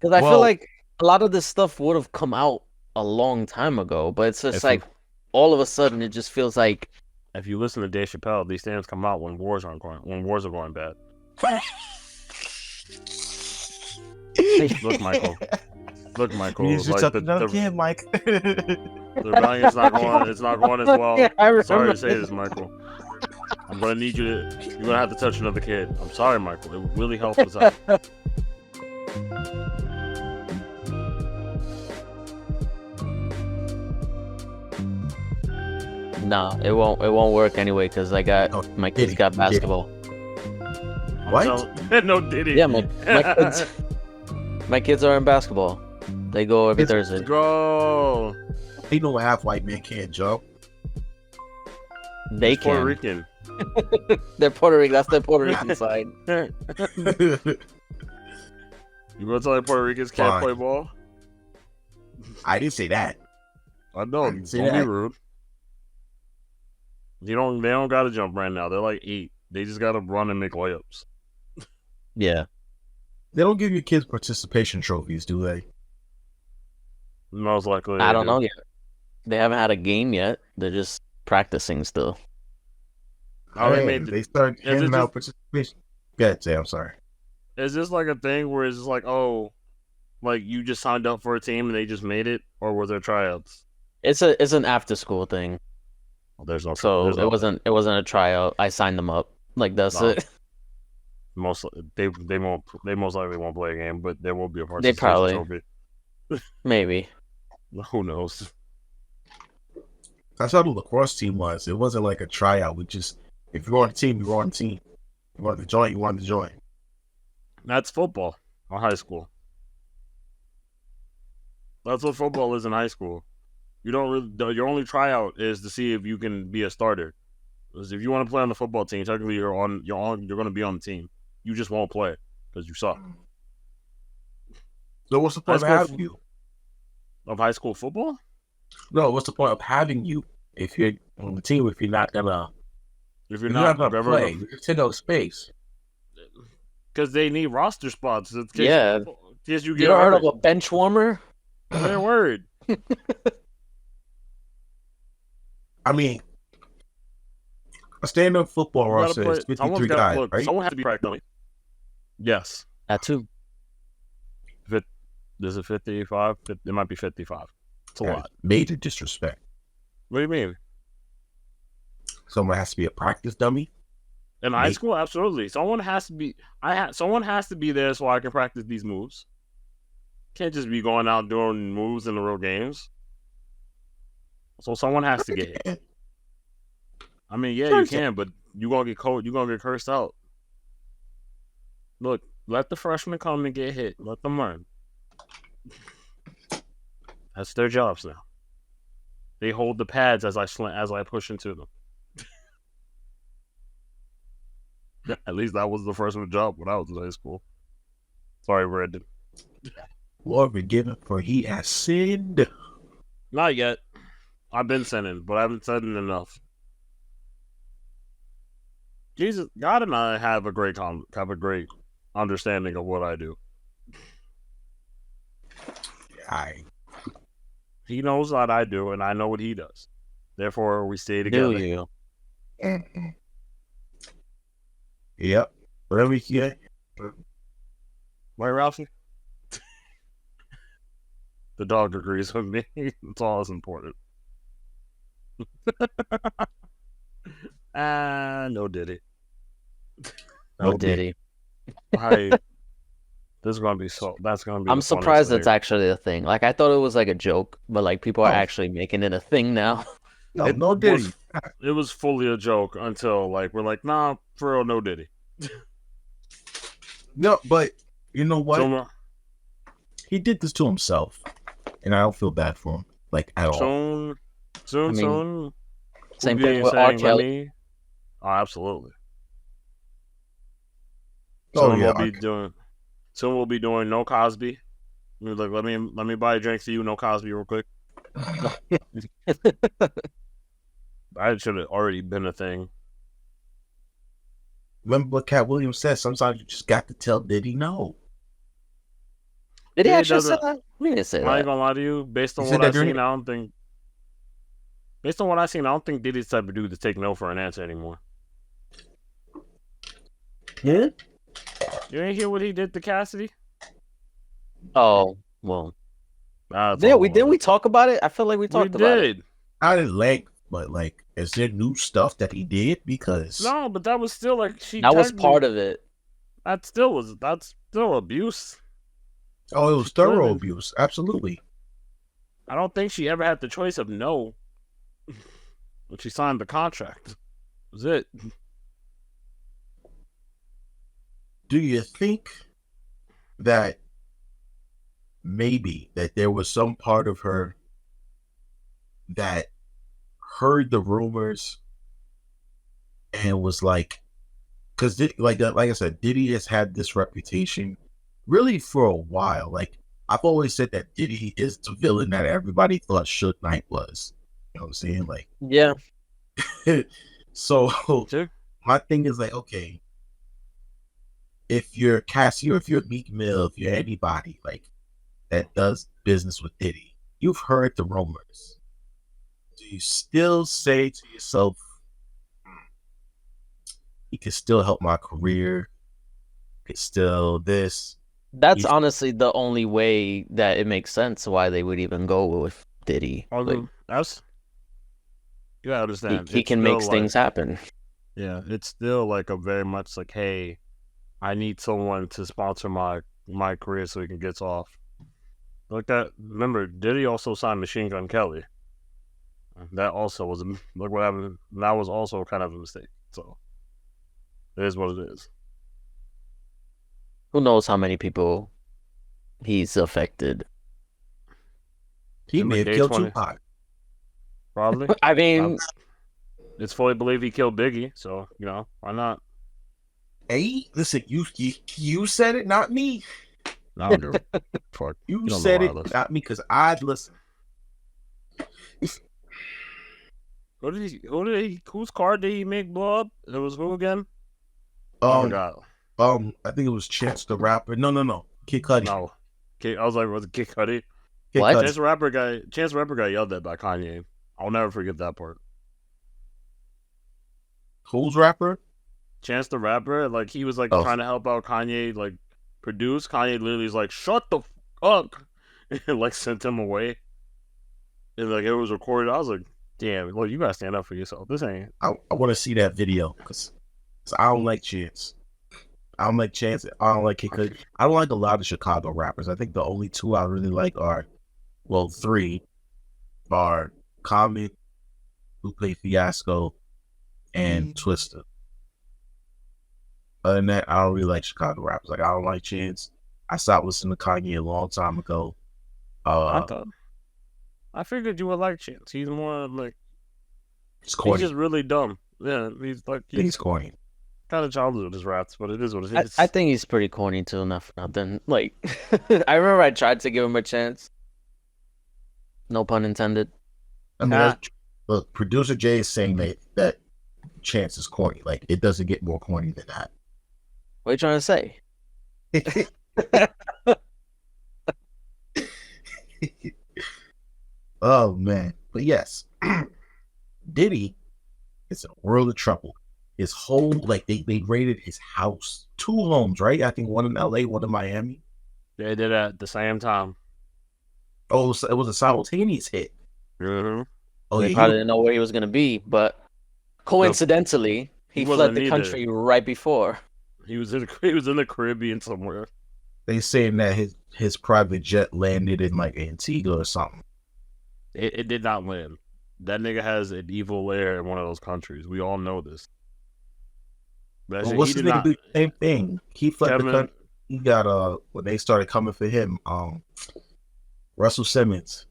Because I feel Well, like a lot of this stuff would have come out a long time ago, but it's just If you like all of a sudden it just feels like if you listen to Dave Chappelle, these things come out when wars are going bad. Look, Michael. Look, you Michael. just Like something again, Mike. the rebellion's not going. It's not going as yeah, well. I Sorry remember to say this, Michael. I'm gonna need you to. You're gonna have to touch another kid. I'm sorry, Michael. It would really help us out. No, it won't work anyway because I got Oh, my kids Diddy, got Diddy. basketball. What? No, Diddy. Yeah, my kids are in basketball. They go every It's- Thursday. Go. You know half white men can't jump. They He's Puerto can. Rican. They're Puerto Rican. That's their Puerto Rican side. You gonna tell the Puerto Ricans can't Fine. play ball? I didn't say that. I know. I Don't didn't say be that. rude. They don't gotta jump right now. They're like 8. They just gotta run and make layups. Yeah. They don't give you kids participation trophies, do they? Most likely. I they don't do. know yet. They haven't had a game yet. They're just practicing still. How they Man, made they start Is it handing out just- participation. Go ahead, Jay, I'm sorry. Is this like a thing where it's just like, oh, like you just signed up for a team and they just made it, or were there tryouts? It's an after school thing. Well, there's no. So there's no, it wasn't a tryout. I signed them up. Like that's No. it. most they most likely won't play a game, but there will be a They participation probably. trophy. Maybe. Who knows? That's how the lacrosse team was. It wasn't like a tryout. We just, if you were on the team, you were on the team. You wanted to join, you wanted to join. That's football or high school. That's what football is in high school. You don't really. Your only tryout is to see if you can be a starter. Because if you want to play on the football team, technically you're going to be on the team. You just won't play because you suck. So what's the point of High having school you? Of high school football? No, what's the point of having you if you're on the team if you're not gonna If if you're you're not not gonna ever, play? It's in no space. because they need roster spots. In case, Yeah. in case you You get ever heard hurt. of a bench warmer? Their word. I mean, a stand-up football You gotta roster play- is 53 someone's gotta- guys, look, right? Someone has to be practicing. Yes. That too. Is it 55? It might be 55. It's a That is lot. major disrespect. What do you mean? Someone has to be a practice dummy. In high Me. school, absolutely. Someone has to be. Someone has to be there so I can practice these moves. Can't just be going out doing moves in the real games. So someone has to get hit. I mean, yeah, Sure you you can. can, but you gonna get cold. You gonna get cursed out. Look, let the freshmen come and get hit. Let them learn. That's their jobs now. They hold the pads as I push into them. At least that was the freshman job when I was in high school. Sorry, Brandon. Lord forgive him, for he has sinned. Not yet. I've been sinning, but I haven't sinned enough. Jesus, God and I have a great understanding of what I do. He knows what I do, and I know what he does. Therefore, we stay together. Do you? Yep. Whatever you get. Right, Ralphie? The dog agrees with me. That's all that's important. No Diddy. No Diddy. This is gonna be so. That's gonna be. I'm the funniest surprised it's thing. actually a thing. Like I thought it was like a joke, but like people are Oh. actually making it a thing now. No, It no Diddy. was- It was fully a joke until like we're like, nah, for real, no Diddy. No, but you know what? So, He did this to himself, and I don't feel bad for him, like at all. soon, I mean, soon. Same we'll be thing with R. saying, let Kelly. me- Oh, absolutely. Oh, Soon yeah, we'll be doing. Soon we'll be doing no Cosby. We're like, let me buy a drink to you, no Cosby, real quick. That should have already been a thing. Remember what Cat Williams said? Sometimes you just got to tell Diddy no. Did he Diddy actually say doesn't. that? We didn't say I'm not even that. gonna lie to you. Based He on said what that I've during seen, it. I don't think. Based on what I've seen, I don't think Diddy's the type of dude to take no for an answer anymore. Yeah. You ain't hear what he did to Cassidy? Oh, well. That's Yeah, all. didn't we talk about it? I feel like we We talked about it. did. I didn't like, but like, is there new stuff that he did? Because No, but that was still like she. That was technically- part of it. That's still abuse. it was She thorough couldn't- abuse. Absolutely. I don't think she ever had the choice of no when she signed the contract. That was it. Do you think that maybe that there was some part of her that heard the rumors and was like, because like I said, Diddy has had this reputation really for a while. Like I've always said that Diddy is the villain that everybody thought Suge Knight was. You know what I'm saying? Like, Yeah. so Sure. my thing is like, okay, if you're Cassie or if you're Meek Mill, if you're anybody like that does business with Diddy, you've heard the rumors. Do you still say to yourself, he can still help my career? It's still this. That's He's- honestly the only way that it makes sense why they would even go with Diddy. Like, That's you gotta understand. he it's can make still things happen. Yeah, it's still like a very much like, hey, I need someone to sponsor my career so he can get off. Like that. Remember, Diddy also signed Machine Gun Kelly. That also was look what happened. That was also kind of a mistake. So it is what it is. Who knows how many people he's affected. He may have Day killed 20. Tupac. Probably. I mean, It's fully believed he killed Biggie, so why not? Hey, listen, you said it, not me. I don't give a fuck. You don't know said why I it, listen. not me, because I'd listen. Whose car did he make blow up? It was who again? I forgot. I think it was Chance the Rapper. No. Kid Cudi. No. I was like, was it Kid Cudi? Kid What? Cudi. Chance the Rapper got yelled at by Kanye. I'll never forget that part. Who's rapper? Chance the Rapper, like he was like Oh. trying to help out Kanye, like produce. Kanye literally is like, shut the fuck up, and like sent him away. And like it was recorded. I was like, damn, look, you gotta stand up for yourself. This ain't. I want to see that video because I don't like Chance. I don't like Chance. I don't like Kid Cudi. I don't like a lot of Chicago rappers. I think the only two I really like are, well, three are Common, who played Fiasco, and Twista. Other than that, I don't really like Chicago rappers. Like, I don't like Chance. I stopped listening to Kanye a long time ago. I figured you would like Chance. He's more like It's corny. he's just really dumb. Yeah, he's like He's corny. kind of childish with his raps, but it is what it is. I think he's pretty corny too, not for nothing. Like, I remember I tried to give him a chance. No pun intended. I mean, Ah. look, producer Jay is saying that Chance is corny. Like, it doesn't get more corny than that. What are you trying to say? Oh man, but yes, Diddy is in a world of trouble. His whole they raided his house, 2 homes, right? I think one in LA, one in Miami. They did it at the same time. Oh, so it was a simultaneous hit. Mm-hmm. Oh They yeah, probably didn't know where he was gonna be, but coincidentally, He he wasn't fled the needed. country right before. He was in the Caribbean somewhere. they saying that his private jet landed in like Antigua or something. It did not land. That nigga has an evil lair in one of those countries. We all know this. But Well, what's his nigga do the same thing? He fled the Kevin, country. He got when they started coming for him, Russell Simmons.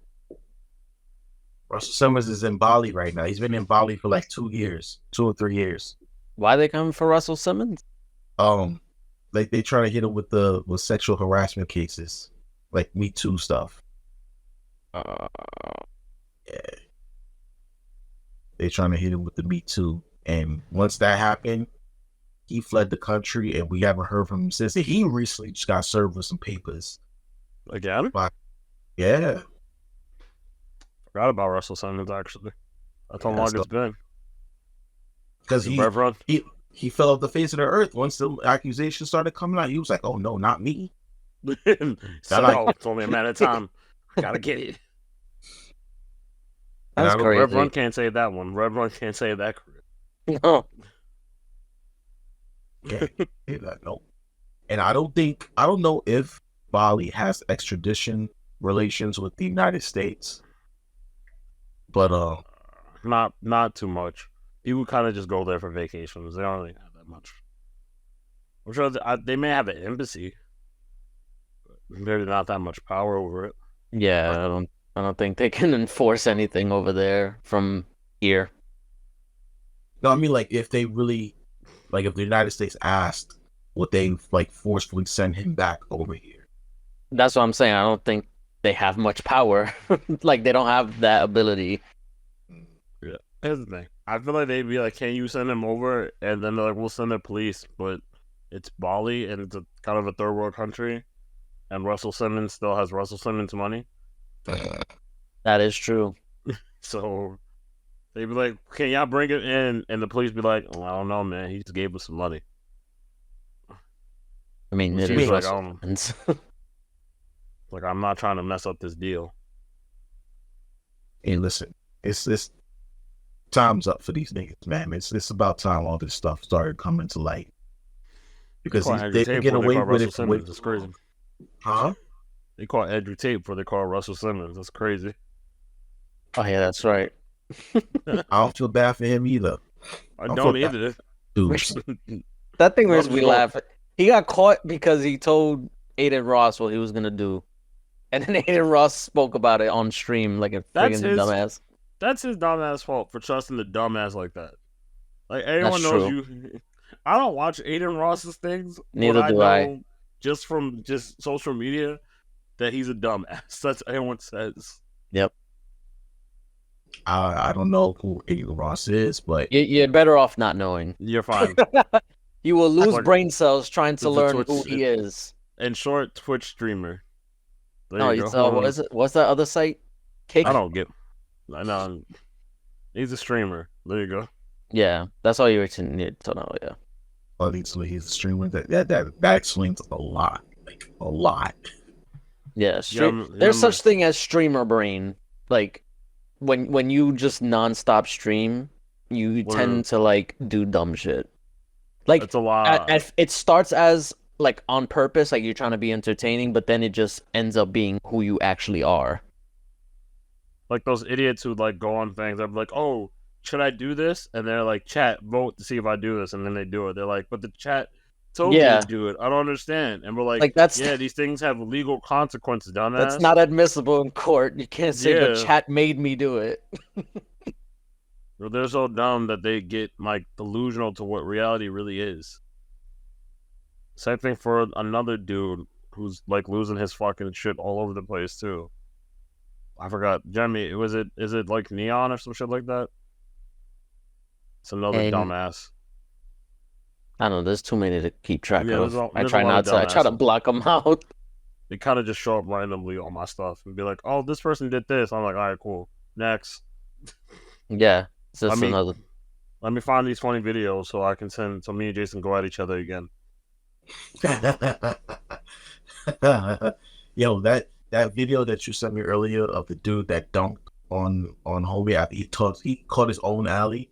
Russell Simmons is in Bali right now. He's been in Bali for like 2 years, 2 or 3 years. Why they coming for Russell Simmons? Like they trying to hit him with sexual harassment cases, like Me Too stuff. Yeah, they trying to hit him with the Me Too, and once that happened, he fled the country, and we haven't heard from him since. He recently just got served with some papers Again? Yeah. Forgot about Russell Simmons, actually. That's how Yeah, long so- it's been. Because The Rev Run? he fell off the face of the earth once the accusations started coming out. He was like, "Oh no, not me." So, like- it's only a matter of time. Gotta get it. And That's I don't- Rev Run crazy. can't say that one. Rev Run can't say that. No. Yeah, no. And I don't know if Bali has extradition relations with the United States, but Not too much. People kind of just go there for vacations. They don't really have that much. I'm sure they may have an embassy, but there's not that much power over it. Yeah, I don't think they can enforce anything over there from here. no, I mean like if they really, like if the United States asked, would they like forcefully send him back over here? That's what I'm saying. I don't think they have much power. Like they don't have that ability. Here's the thing. I feel like they'd be like, "Can you send him over?" And then they're like, "We'll send the police," but it's Bali and it's a kind of a third world country, and Russell Simmons still has Russell Simmons money, That is true. so they'd be like, "Can y'all bring it in?" And the police be like, "Well, I don't know, man. He just gave us some money." I mean, Which it is is like, Russell Simmons. Like, I'm not trying to mess up this deal. Hey, listen, it's time's up for these niggas, man. It's about time all this stuff started coming to light because They call Andrew they Tate get before away call with Russell it for way, Simmons. It's crazy. huh? They call Andrew Tate before they call Russell Simmons. That's crazy. Oh yeah, that's right. I don't feel bad for him either. I I'm don't fuck that. either. Dude, That thing I'm makes just me going- laugh. He got caught because he told Aiden Ross what he was gonna do, and then Aiden Ross spoke about it on stream like a That's friggin' his- dumbass. That's his dumbass fault for trusting the dumbass like that. Like, everyone That's knows true. you. I don't watch Aiden Ross's things. Neither but I do know I. just from just social media that he's a dumbass. That's what everyone says. Yep. I don't know who Aiden Ross is, but You're better off not knowing. You're fine. You will lose Like- brain cells trying to It's a learn Twitch- who he is. In short, Twitch streamer. There No, you it's go. what is it? What's that other site? Cake. I don't get. I know. He's a streamer. There you go. Yeah, that's all you need to know. Yeah. obviously he's a streamer. That explains a lot, like a lot. Yeah, Yeah, there's I'm- such thing as streamer brain. Like when you just nonstop stream, you Word. tend to like do dumb shit. Like That's a lot. it starts as like on purpose, like you're trying to be entertaining, but then it just ends up being who you actually are. Like those idiots who like go on things. I'm like, oh, should I do this? And they're like, chat, vote to see if I do this, and then they do it. They're like, but the chat told me Yeah. to do it. I don't understand. And we're like, Like that's yeah, these things have legal consequences, dumbass. that's not admissible in court. You can't say the Yeah. chat made me do it. They're so dumb that they get like delusional to what reality really is. Same thing for another dude who's like losing his fucking shit all over the place too. I forgot. Jeremy, is it like Neon or some shit like that? It's another And- dumbass. I don't know. There's too many to keep track Yeah, of. there's I a try lot not of to. I try to dumbasses. block them out. They kind of just show up randomly on my stuff and be like, "Oh, this person did this." I'm like, "All right, cool. Next, Yeah, it's just I mean- another. let me find these funny videos so I can send. So me and Jason go at each other again." Yo, that video that you sent me earlier of the dude that dunked on homie after he caught his own alley,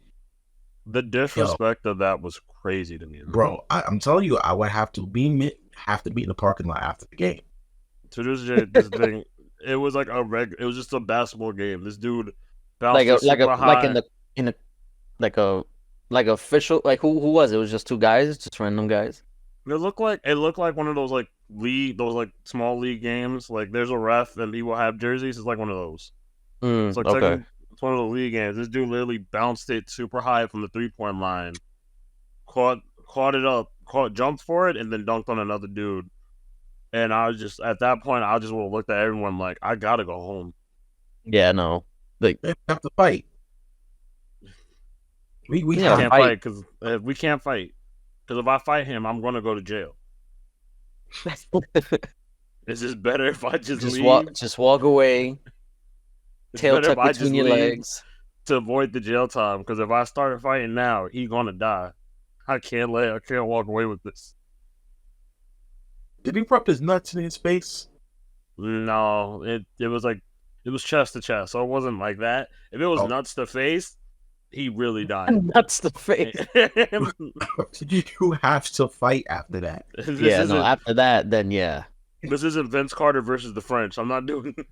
The disrespect of that was crazy to me, bro. I'm telling you, I would have to be in the parking lot after the game. So this thing, it was like it was just a basketball game. This dude bounced Like it super high. in a like official, like who was it? It was just two guys, just random guys. It looked like one of those like small league games. Like there's a ref and he will have jerseys. It's like one of those. It's like Okay. it's one of the league games. This dude literally bounced it super high from the 3-point line, caught it up, jumped for it, and then dunked on another dude. And I was just at that point, I just would have looked at everyone like, I gotta go home. Yeah, no. They have to fight. We Yeah, We have can't fight because we can't fight. Because if I fight him, I'm gonna go to jail. Is this better if I just leave? Just walk away. It's Tail better if tucked I just between your leave legs. to avoid the jail time. Because if I start fighting now, he gonna die. I can't walk away with this. Did he rub his nuts in his face? No, it was like it was chest to chest, so it wasn't like that. If it was nuts to face, he really died. Nuts to face. Did you have to fight after that? After that, then yeah. This isn't Vince Carter versus the French. I'm not doing this.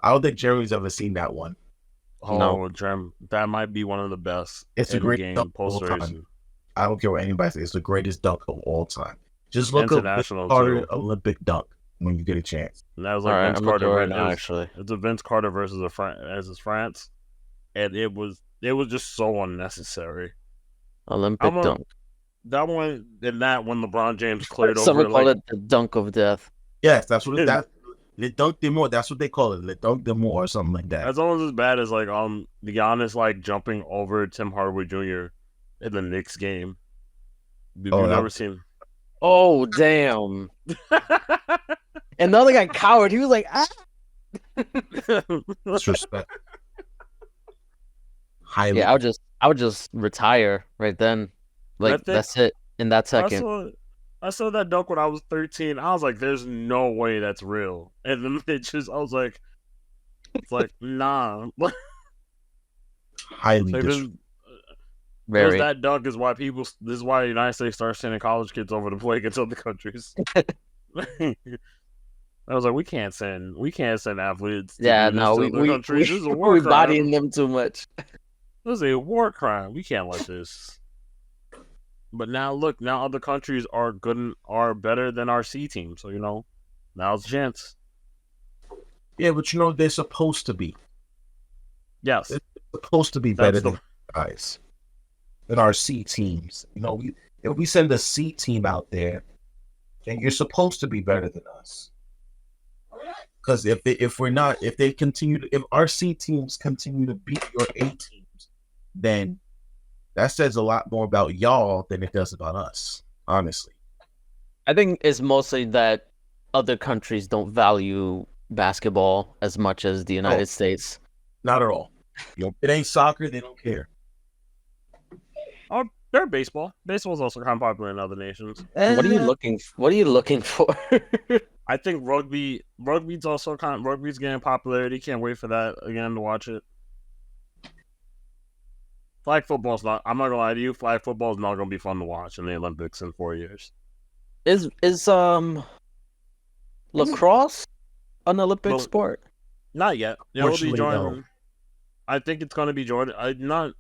I don't think Jeremy's ever seen that one. Oh, no. Jeremy, that might be one of the best. It's a great game dunk post of all time. I don't care what anybody says. It's the greatest dunk of all time. Just look up Vince Carter Olympic dunk when you get a chance. And that was like Vince Carter right now, actually. It's a Vince Carter versus France, and it was just so unnecessary. Olympic dunk. That one and that when LeBron James cleared over. Someone call it the dunk of death. Yes, that's what that. Le Dunk de Mort, that's what they call it. Le Dunk de Mort or something like that. That's almost as bad as like the Giannis like jumping over Tim Hardaway Jr. in the Knicks game. You've never seen. Oh damn! And the other guy cowered. He was like, ah. Disrespect. Highly. Yeah, I would just retire right then. Like that's it. In that second. I saw that dunk when I was 13. I was like, "There's no way that's real." And then I was like, "It's like nah." Highly very. That dunk is why this is why the United States starts sending college kids over to play against other countries. I was like, we can't send athletes. Countries. This is a war crime. Bodying them too much. This is a war crime. We can't let this. But now look, now other countries are better than our C team. So now it's a chance. Yeah, but they're supposed to be. Yes, they're supposed to be better than guys, than our C teams. If we send a C team out there, then you're supposed to be better than us. Because if our C teams continue to beat your A teams, then that says a lot more about y'all than it does about us, honestly. I think it's mostly that other countries don't value basketball as much as the United States. Not at all. It ain't soccer, they don't care. Oh, they're baseball. Baseball's also kind of popular in other nations. What are you looking for? I think rugby's getting popularity. Can't wait for that again to watch it. Flag football's not. I'm not gonna lie to you. Flag football is not gonna be fun to watch in the Olympics in 4 years. Is lacrosse an Olympic sport? Not yet. It'll be joined. No. I think it's gonna be joined. I know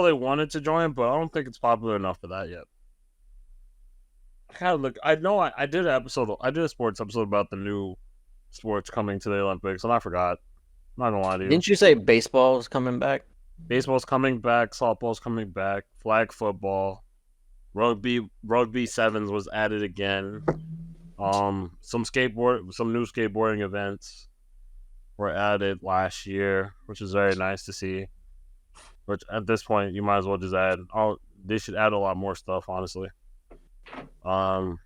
they wanted to join, but I don't think it's popular enough for that yet. I know I did a sports episode about the new sports coming to the Olympics, and I forgot. I'm not gonna lie to you. Didn't you say baseball is coming back? Baseball's coming back, softball's coming back, flag football, rugby sevens was added again. Some new skateboarding events were added last year, which is very nice to see. Which at this point you might as well just add. They should add a lot more stuff, honestly. I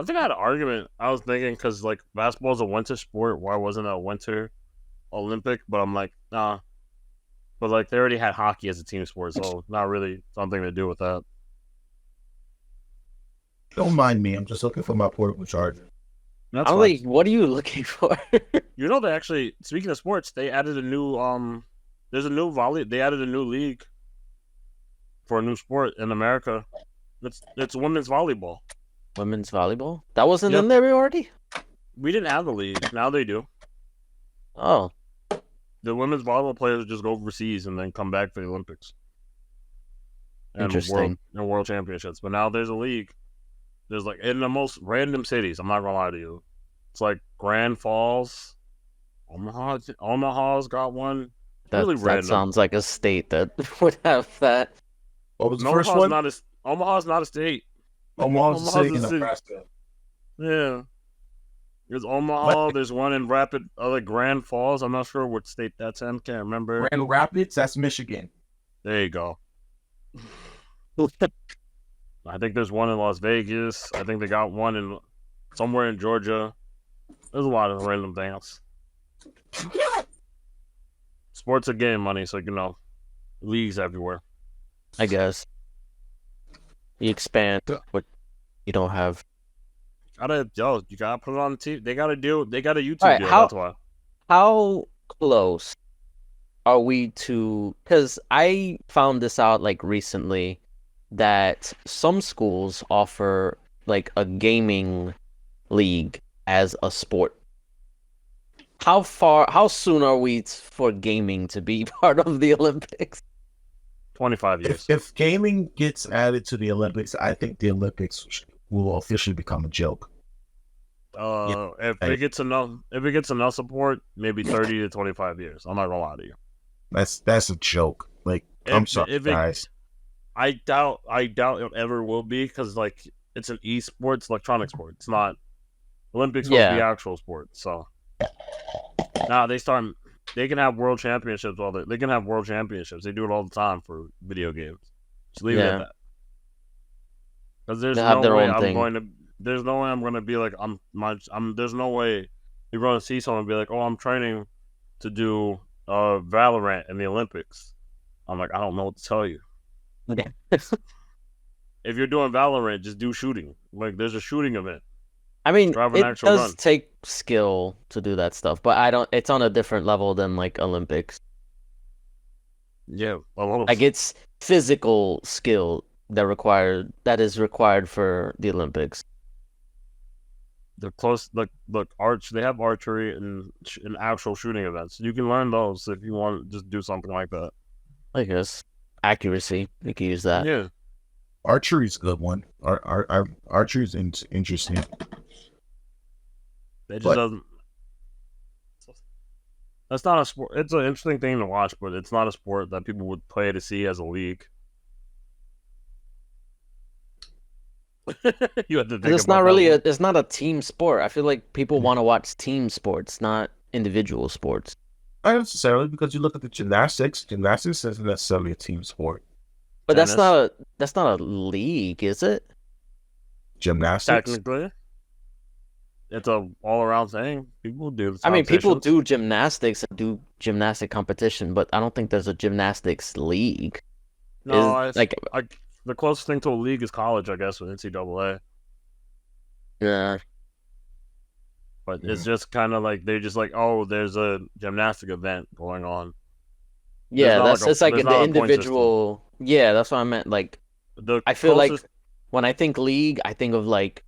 think I had an argument. I was thinking because like basketball is a winter sport, why wasn't it a winter Olympic? But I'm like, nah. But like they already had hockey as a team sport, so not really something to do with that. Don't mind me. I'm just looking for my portable charger. I'm like, what are you looking for? They actually, speaking of sports, they added a new there's a new they added a new league for a new sport in America. It's women's volleyball. Women's volleyball? That wasn't in there already? We didn't have the league. Now they do. Oh. The women's volleyball players just go overseas and then come back for the Olympics. Interesting. And world championships. But now there's a league. There's like in the most random cities. I'm not gonna lie to you. It's like Grand Falls. Omaha's got one. Really random. That sounds like a state that would have that. What was the first one? Omaha's not a state. Omaha's a city in Nebraska. Yeah. There's Omaha. There's one in Grand Falls. I'm not sure what state that's in. Can't remember. Grand Rapids. That's Michigan. There you go. I think there's one in Las Vegas. I think they got one in somewhere in Georgia. There's a lot of random things. Sports are game money, so leagues everywhere. I guess you expand what you don't have. You gotta put it on the TV. They got a YouTube All right, deal. That's why. how close are we to? Because I found this out like recently that some schools offer like a gaming league as a sport. How soon are we for gaming to be part of the Olympics? 25 years. If gaming gets added to the Olympics, I think the Olympics will officially become a joke. If it gets enough support, maybe 30 to 25 years. I'm not gonna lie to you. That's a joke. Like, I'm sorry, guys. I doubt it ever will be, because like it's an esports, electronic sport. It's not Olympics will be actual sport. So now they can have world championships. They can have world championships. They do it all the time for video games. Just leave it at that. Because there's no way I'm going to be like there's no way you're going to see someone and be like, oh, I'm training to do Valorant in the Olympics. I'm like, I don't know what to tell you. If you're doing Valorant, just do shooting. Like, there's a shooting event. I mean, it does take skill to do that stuff, but it's on a different level than like Olympics. Yeah, a lot of like it's physical skill that is required for the Olympics. They're close. They have archery and actual shooting events. You can learn those if you want to just do something like that. I guess accuracy, you can use that. Yeah, archery's a good one. Archery's interesting. It just doesn't. That's not a sport. It's an interesting thing to watch, but it's not a sport that people would play to see as a league. You have to think it's not really it's not a team sport. I feel like people want to watch team sports, not individual sports. Not necessarily, because you look at the gymnastics. Gymnastics isn't necessarily a team sport. But that's not a league, is it? Gymnastics? Technically. It's a all-around thing. People do. I mean, people do gymnastics and do gymnastic competition, but I don't think there's a gymnastics league. No, the closest thing to a league is college, I guess, with NCAA. Yeah. But it's just kind of like, they're just like, oh, there's a gymnastic event going on. Yeah, it's like the individual. Yeah, that's what I meant. Like, I feel like when I think league, I think of like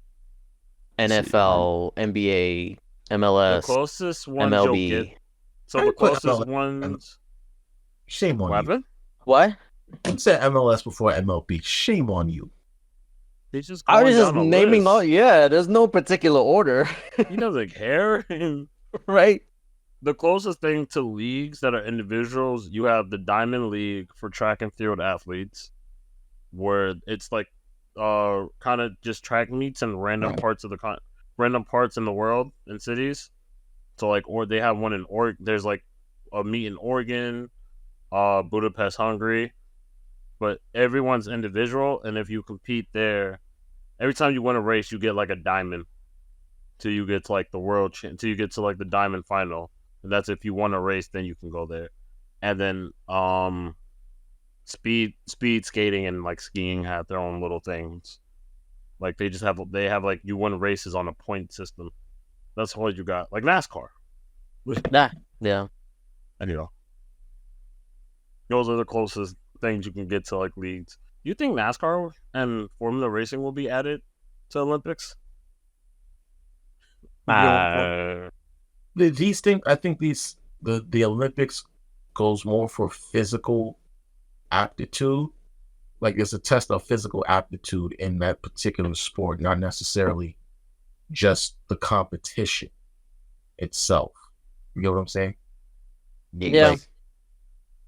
NFL, NBA, MLS, the closest one MLB. You'll get, so the closest ones. Shame on you. What? You said MLS before MLB. Shame on you. I was just naming all. Yeah, there's no particular order. He doesn't care, right? The closest thing to leagues that are individuals, you have the Diamond League for track and field athletes, where it's like kind of just track meets in random parts in the world and cities. So like, or they have one in there's like a meet in Oregon, Budapest, Hungary, but everyone's individual, and if you compete there, every time you win a race, you get like a diamond till you get to like till you get to like the diamond final. And that's if you won a race, then you can go there. And then speed skating and like skiing have their own little things. Like they have like, you win races on a point system. That's all you got. Like NASCAR. Yeah. And those are the closest things you can get to like leagues. Do you think NASCAR and Formula Racing will be added to Olympics? These things, I think the Olympics goes more for physical aptitude. Like, it's a test of physical aptitude in that particular sport, not necessarily just the competition itself. You know what I'm saying? Yeah.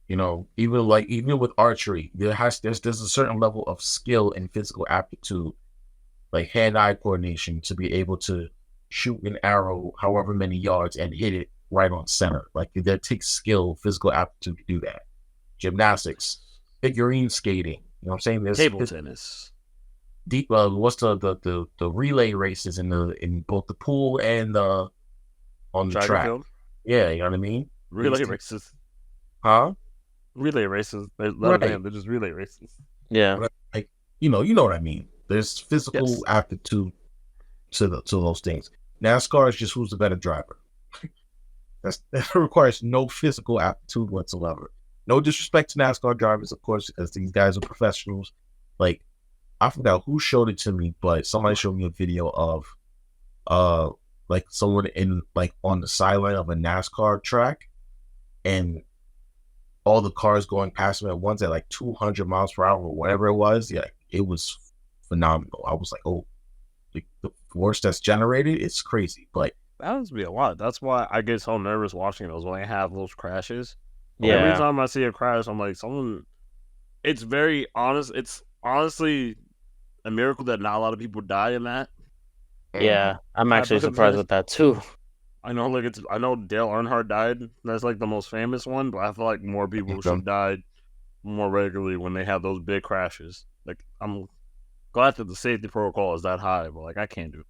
Like, even with archery, there's a certain level of skill and physical aptitude, like hand-eye coordination, to be able to shoot an arrow however many yards and hit it right on center. Like, that takes skill, physical aptitude to do that. Gymnastics, figurine skating, you know what I'm saying? There's table tennis. deep. What's the relay races in both the pool and the on the Track and track? field, Yeah, you know what I mean. These relay things, races, huh? relay races. They're not Right. them. They're just relay races. Yeah. Like you know what I mean. There's physical Yes. aptitude to those things. NASCAR is just who's the better driver. That requires no physical aptitude whatsoever. No disrespect to NASCAR drivers, of course, because these guys are professionals. Like I forgot who showed it to me, but somebody showed me a video of uh like someone in like on the sideline of a NASCAR track and all the cars going past them at once at like 200 miles per hour or whatever it was. Yeah, it was phenomenal. I was like, oh, the force that's generated, it's crazy. But That must be a lot. That's why I get so nervous watching those when they have those crashes. Every Yeah. time I see a crash, I'm like, someone. It's very honest. It's honestly a miracle that not a lot of people die in that Yeah. I'm type actually of surprised event. with that too. I know, like I know Dale Earnhardt died. That's like the most famous one, but I feel like more people should die more regularly when they have those big crashes. Like I'm glad that the safety protocol is that high, but like I can't do it.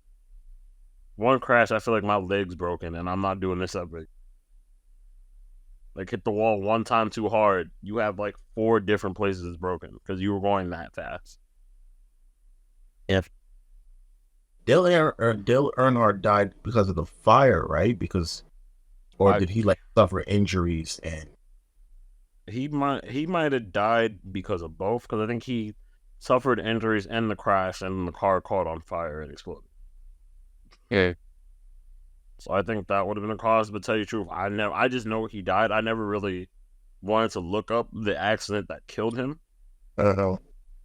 One crash, I feel like my leg's broken, and I'm not doing this ever. Like hit the wall one time too hard, you have like 4 different places broken because you were going that fast. Dale Earnhardt died because of the fire, right? Because, or I did he like suffer injuries and? he might have died because of both, because I think he suffered injuries in the crash and the car caught on fire and exploded. Yeah. So I think that would have been the cause. But tell you the truth, I just know he died. I never really wanted to look up the accident that killed him. I don't know.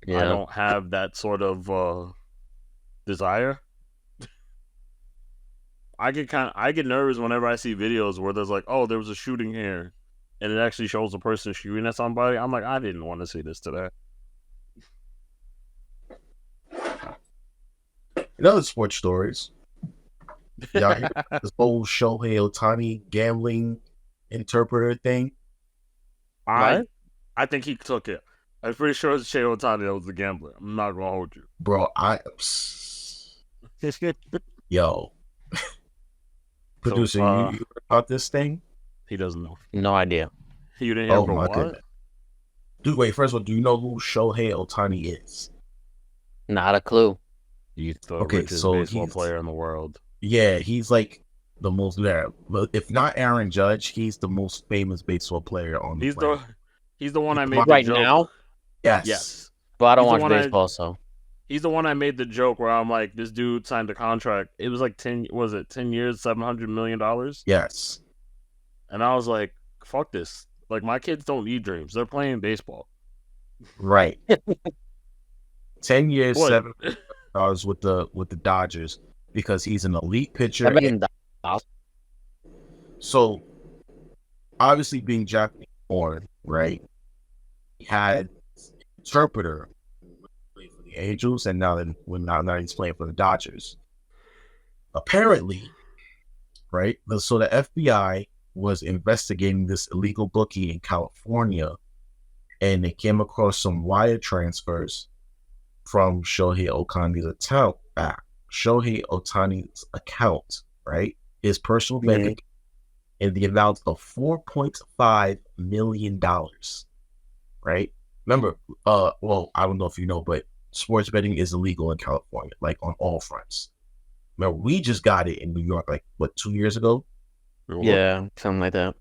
I Yeah. don't have that sort of desire. I get nervous whenever I see videos where there's like, oh, there was a shooting here, and it actually shows a person shooting at somebody. I'm like, I didn't want to see this today. In other sports stories, y'all hear this whole Shohei Ohtani gambling interpreter thing? I I think he took it. I'm pretty sure it's Shea Otani that was the gambler. I'm not gonna hold you. Bro, yo, producer, you heard about this thing? He doesn't know. No idea. You didn't hear Oh about my what? goodness. Dude, wait, first of all, do you know who Shohei Ohtani is? Not a clue. He's the Okay, richest so baseball he's player in the world. yeah, he's like the most there. But if not Aaron Judge, he's the most famous baseball player on the He's planet. the one I made the Right joke. now? Yes. Yes. But I don't He's the watch one baseball, so He's the one I made the joke where I'm like, this dude signed a contract. It was like 10 years, $700 million? Yes. And I was like, fuck this. Like, my kids don't need dreams. They're playing baseball. Right. 10 years, What? $7 with the Dodgers because he's an elite pitcher. $7. So obviously being Japanese born, right? He had an interpreter play for the Angels, and now he's playing for the Dodgers. Apparently, right? So the FBI was investigating this illegal bookie in California, and they came across some wire transfers from Shohei Ohtani's account, right? His personal bank account in the amount of $4.5 million, right? Remember, well, I don't know if you know, but sports betting is illegal in California, like on all fronts. Remember, we just got it in New York, like, what, 2 years ago? Yeah, something like that.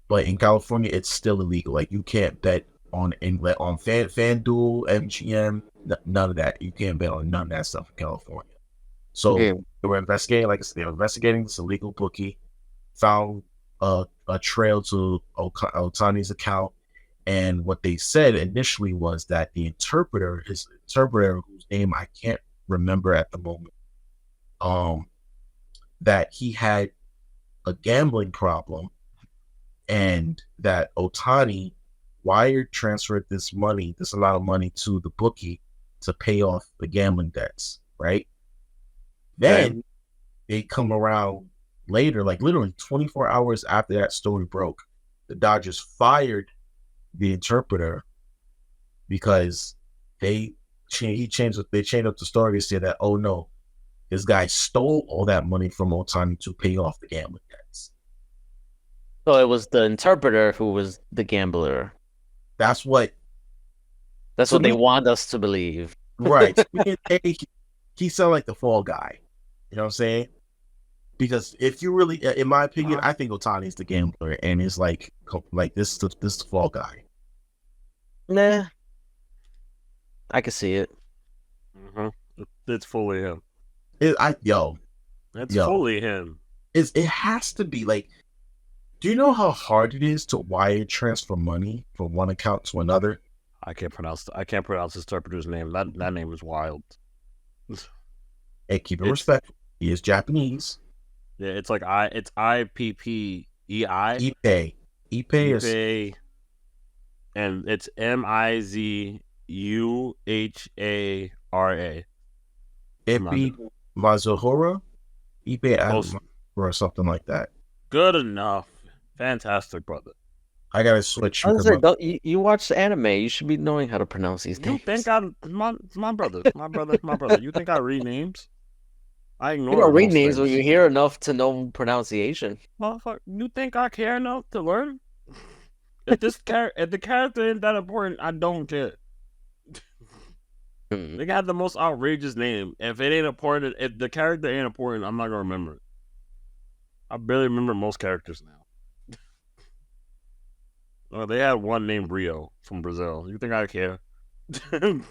But in California, it's still illegal. Like, you can't bet on FanDuel, MGM, none of that. You can't bet on none of that stuff in California. So they were investigating, like I said, they were investigating this illegal bookie, found a trail to Ohtani's account, and what they said initially was that his interpreter, whose name I can't remember at the moment, that he had a gambling problem, and that Ohtani wire transferred this amount of money to the bookie to pay off the gambling debts, right? Then they come around later, like literally 24 hours after that story broke, the Dodgers fired the interpreter because they They changed up the story to say that, oh no, this guy stole all that money from Otani to pay off the gambling debts. So it was the interpreter who was the gambler. That's what. That's To what they me, want us to believe. right? To me, he sounded like the fall guy. You know what I'm saying? Because if you really, in my opinion, I think Otani's the gambler, and it's like this the fall guy. Nah, I can see it. It's fully him. It's fully him. It has to be like. Do you know how hard it is to wire transfer money from one account to another? I can't pronounce this interpreter's name. That name is wild. Hey, keep it respectful. He is Japanese. Yeah, it's like IPPEI. Ippei. Ippei is, and it's MIZUHARA. Ippei Mazuhora. Ippei or something like that. Good enough. Fantastic, brother. I gotta switch. You watch anime. You should be knowing how to pronounce these names. You think my brother. You think I read names? I ignore. You don't read names when you hear enough to know pronunciation. Motherfucker, you think I care enough to learn? If the character ain't that important, I don't care. They got the most outrageous name. If it ain't important, if the character ain't important, I'm not gonna remember it. I barely remember most characters now. They had one named Rio from Brazil. You think I care? That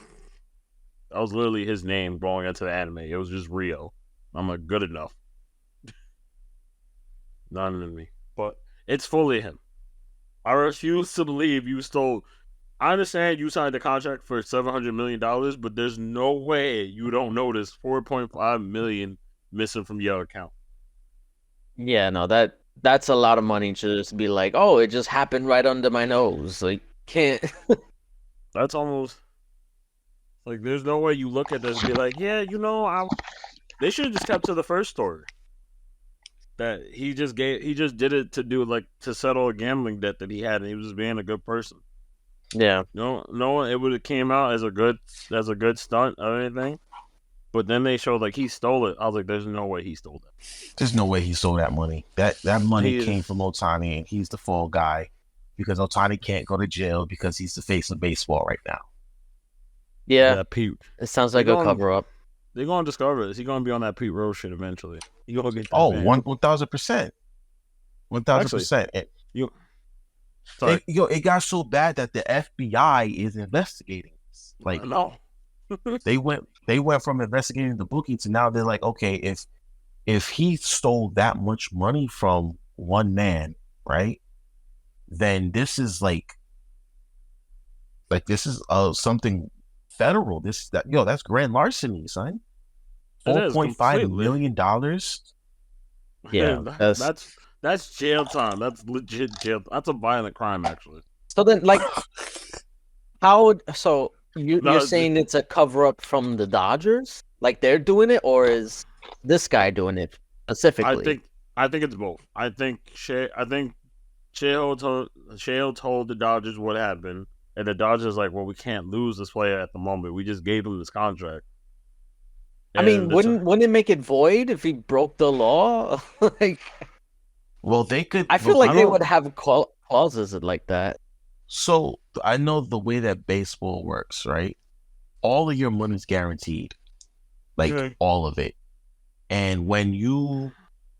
was literally his name going into the anime. It was just Rio. I'm like, good enough. None of me. But it's fully him. I refuse to believe you stole. I understand you signed the contract for $700 million, but there's no way you don't notice $4.5 million missing from your account. Yeah, no, that's a lot of money to just be like, oh, it just happened right under my nose. Like, can't. That's almost like there's no way you look at this and be like, yeah, they should have just kept to the first story. That he just did it to settle a gambling debt that he had, and he was just being a good person. Yeah. No, it would have came out as a good stunt or anything. But then they showed like he stole it. I was like, there's no way he stole that. There's no way he stole that money. That money came from Otani, and he's the fall guy because Otani can't go to jail because he's the face of baseball right now. Yeah. It sounds like a cover up. They're gonna discover this. He's gonna be on that Pete Rose shit eventually. You gonna get that 1,000%. 1,000%. It got so bad that the FBI is investigating this. Like, no. they went from investigating the bookie to now they're like, okay, if he stole that much money from one man, right? Then this is this is something federal. That's grand larceny, son. $4.5 million. Yeah, that's jail time. That's legit jail. That's a violent crime, actually. So then, like, you're saying it's a cover up from the Dodgers? Like they're doing it, or is this guy doing it specifically? I think it's both. I think Sheo told the Dodgers what happened, and the Dodgers like, well, we can't lose this player at the moment. We just gave him this contract. I mean, wouldn't it make it void if he broke the law? Like, well, they could. I feel like they would have clauses like that. So I know the way that baseball works, right? All of your money's guaranteed, all of it. And when you,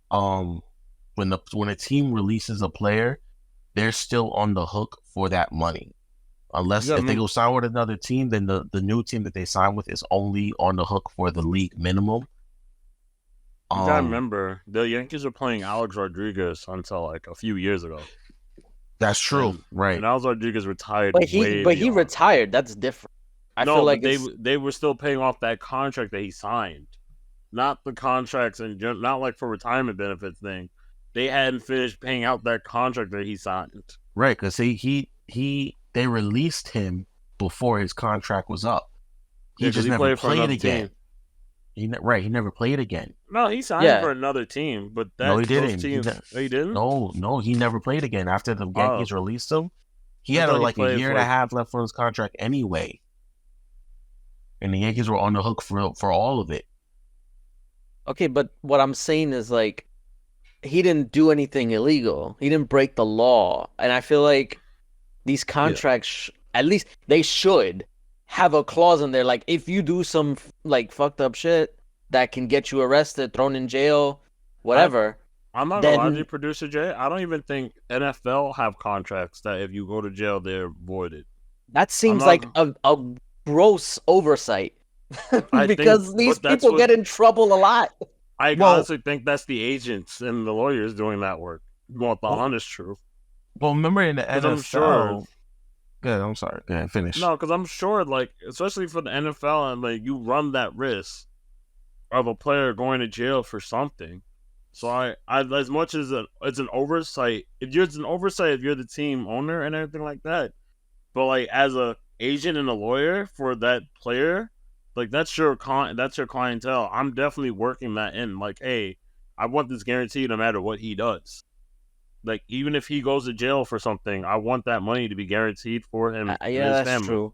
when a team releases a player, they're still on the hook for that money. Unless if they go sign with another team, then the new team that they sign with is only on the hook for the league minimum. You gotta remember, the Yankees were playing Alex Rodriguez until like a few years ago. That's true, right? And Alex Rodriguez retired. But he retired. That's different. I feel like they were still paying off that contract that he signed, not the contracts and not like for retirement benefits thing. They hadn't finished paying out that contract that he signed. Right, because they released him before his contract was up. He just never played again. He never played again. No, he signed for another team, but no, he didn't. He didn't. No, he never played again after the Yankees released him. He had a year and a half left on his contract anyway. and the Yankees were on the hook for all of it. Okay, but what I'm saying is like he didn't do anything illegal. He didn't break the law, and I feel like these contracts, at least they should have a clause in there, like if you do some like fucked up shit that can get you arrested, thrown in jail, whatever. I'm not gonna lie to you, Then producer Jay. I don't even think NFL have contracts that if you go to jail, they're voided. that I'm seems not. like a gross oversight I think, because these but that's people what get in trouble a lot. I Well, honestly think that's the agents and the lawyers doing that work. You want the well, honest truth? remember in the Because NFL. I'm sure. Good. I'm sorry. Go ahead. Finish. No, because I'm sure, like, especially for the NFL, and like you run that risk of a player going to jail for something. So I as much as it's an oversight, it's an oversight if you're the team owner and everything like that. But like as a agent and a lawyer for that player, like that's your clientele. I'm definitely working that in. Like, hey, I want this guaranteed no matter what he does. Like even if he goes to jail for something, I want that money to be guaranteed for him and Yeah, his that's family. true.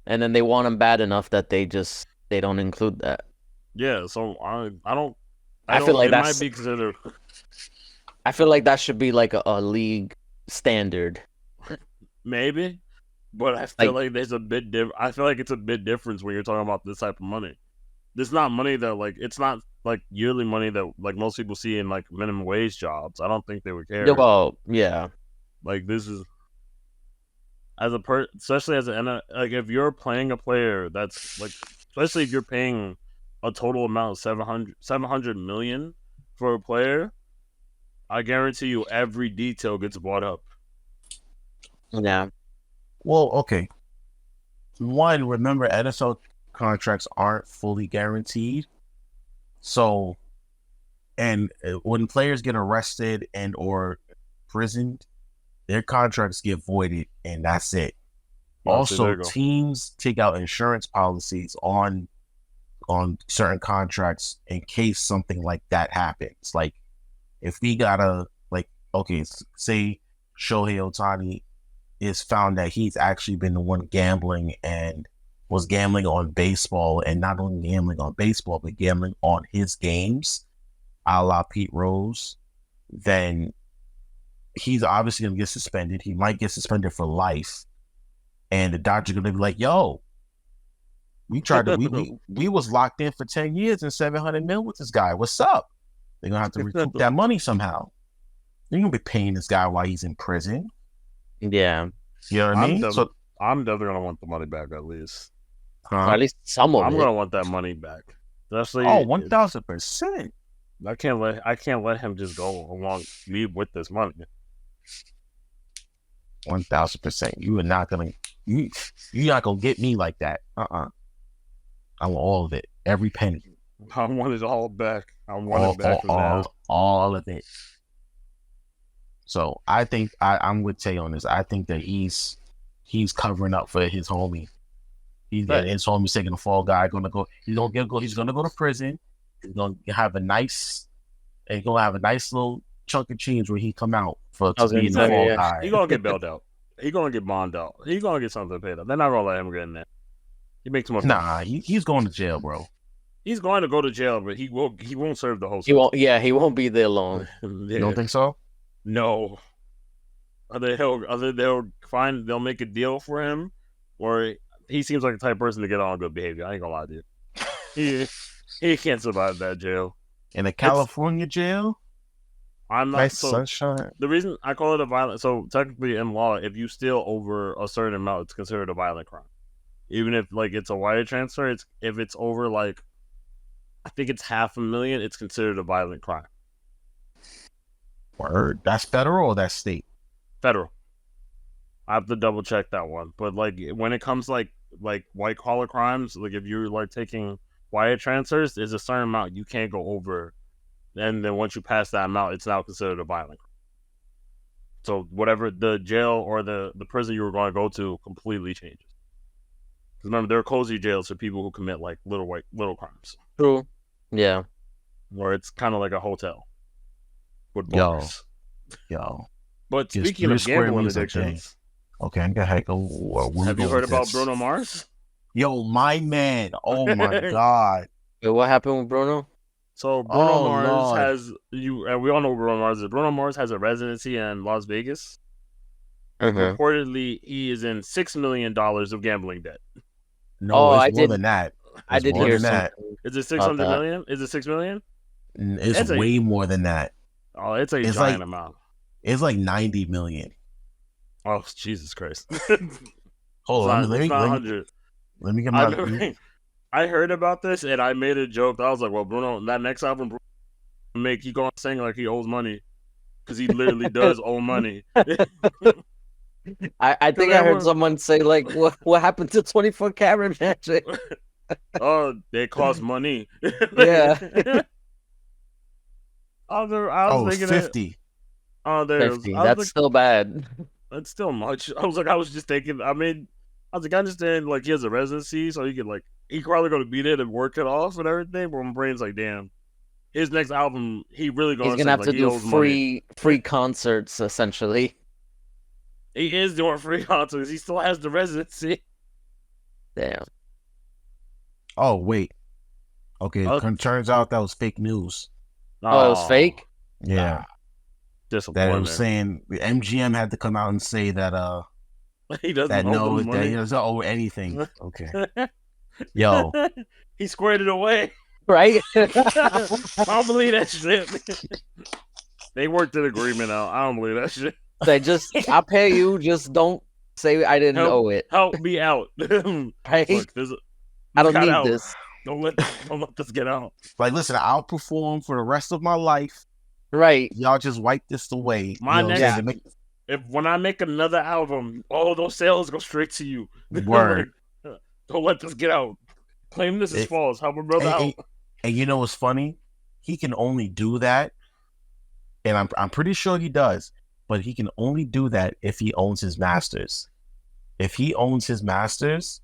And then they want him bad enough that they don't include that. Yeah, so I feel like it that's might be considered. I feel like that should be like a league standard. Maybe, but I feel Like like there's a bit I feel like it's a bit difference when you're talking about this type of money. This not money that like it's not like yearly money that like most people see in like minimum wage jobs. I don't think they would care. well, yeah. Like this is as a especially as an like if you're playing a player that's like especially if you're paying a total amount of 700 million for a player, I guarantee you every detail gets brought up. Yeah. Well, okay. One, remember NFL contracts aren't fully guaranteed. So, and when players get arrested and or imprisoned, their contracts get voided, and that's it. Also, teams take out insurance policies on certain contracts in case something like that happens. Like, if we gotta, like, okay, say Shohei Ohtani is found that he's actually been the one gambling and was gambling on baseball, and not only gambling on baseball, but gambling on his games, a la Pete Rose, then he's obviously going to get suspended. He might get suspended for life. And the doctor's going to be like, yo, we tried to, we was locked in for 10 years and 700 mil with this guy. What's up? They're going to have to recoup that money somehow. They're going to be paying this guy while he's in prison. Yeah. You know what I mean? I'm definitely going to want the money back at least. Or at least some of it. I'm going to want that money back. Especially 1,000%. I can't let him just go along me with this money. 1,000%. You are not gonna you're not gonna get me like that. I want all of it, every penny. I want it all back. I want it back all of it. So I think I'm with Tay on this. I think that he's covering up for his homie. His homie's taking a fall guy. He's gonna go to prison. He's gonna have a nice little chunk of change when he come out to be the fall guy. He's gonna get bailed out. He's gonna get bonded out. He's gonna get something paid up. They're not gonna let him get in there. He makes too much money. He's going to jail, bro. He's going to go to jail, but he won't serve the whole. He won't. Yeah, he won't be there long. You don't think so? No. They'll make a deal for him, or he seems like the type of person to get on good behavior. I ain't gonna lie to you. He can't survive that jail. In a California jail? I'm not. Nice sunshine. The reason I call it a violent, so technically in law, if you steal over a certain amount, it's considered a violent crime. Even if like it's a wire transfer, if it's over like, I think it's $500,000, it's considered a violent crime. Word. That's federal or that's state? Federal. I have to double check that one. But like when it comes like white collar crimes, like if you're like taking wire transfers, there's a certain amount you can't go over. And then once you pass that amount, it's now considered a violent crime. So whatever the jail or the prison you were going to go to completely changes. Because remember, there are cozy jails for people who commit like little crimes. True. Yeah. Or it's kind of like a hotel with bars. Yo. But speaking of gambling addictions, okay, go ahead. Have you heard about Bruno Mars? Yo, my man. Oh my God. Wait, what happened with Bruno? So Bruno Oh Mars Lord. has and we all know who Bruno Mars is. Bruno Mars has a residency in Las Vegas. Uh-huh. Reportedly, he is in $6 million of gambling debt. No, Oh, it's more than that. I It's did more hear than something that. Is it six about hundred that. million? Is it 6 million? It's It's a way more than that. it's a It's giant like amount. it's like 90 million. Oh Jesus Christ! Hold on, It's not let me 100. let me get I my remember, I heard about this and I made a joke. I was like, "Well, Bruno, that next album Bruno he gonna sing like he owes money because he literally does owe money." I think I heard someone say like, what happened to 24 karat magic? Oh, they cost money. Yeah, I was oh, thinking that. 50. Oh, there it was. 50. I was That's like, still bad. that's still much. I was just thinking. I mean, I was like, I understand like he has a residency, so he could like he probably gonna be there to work it off and everything. But my brain's like, damn, his next album, he really He's gonna gonna sing have like to he do owes money. free concerts essentially. He is doing free concerts. He still has the residency. Damn. Oh, wait. Okay, Oh, turns out that was fake news. Oh, it was fake? Yeah. That it was Disappointment. saying the MGM had to come out and say that He doesn't that owe no, them that money. he doesn't owe anything. Okay. Yo. He squared it away. Right? I don't believe that shit. They worked an agreement out. I don't believe that shit. I'll pay you, just don't say I didn't owe it. Help me out. Right? Look, I don't got need out. this. Don't let this get out. Like, listen, I'll perform for the rest of my life. Right. Y'all just wipe this away. My you know next, when I make another album, all those sales go straight to you. Word. Like, don't let this get out. Claim this is false. Help my brother out. And you know what's funny? He can only do that, and I'm pretty sure he does, but he can only do that if he owns his masters. If he owns his masters,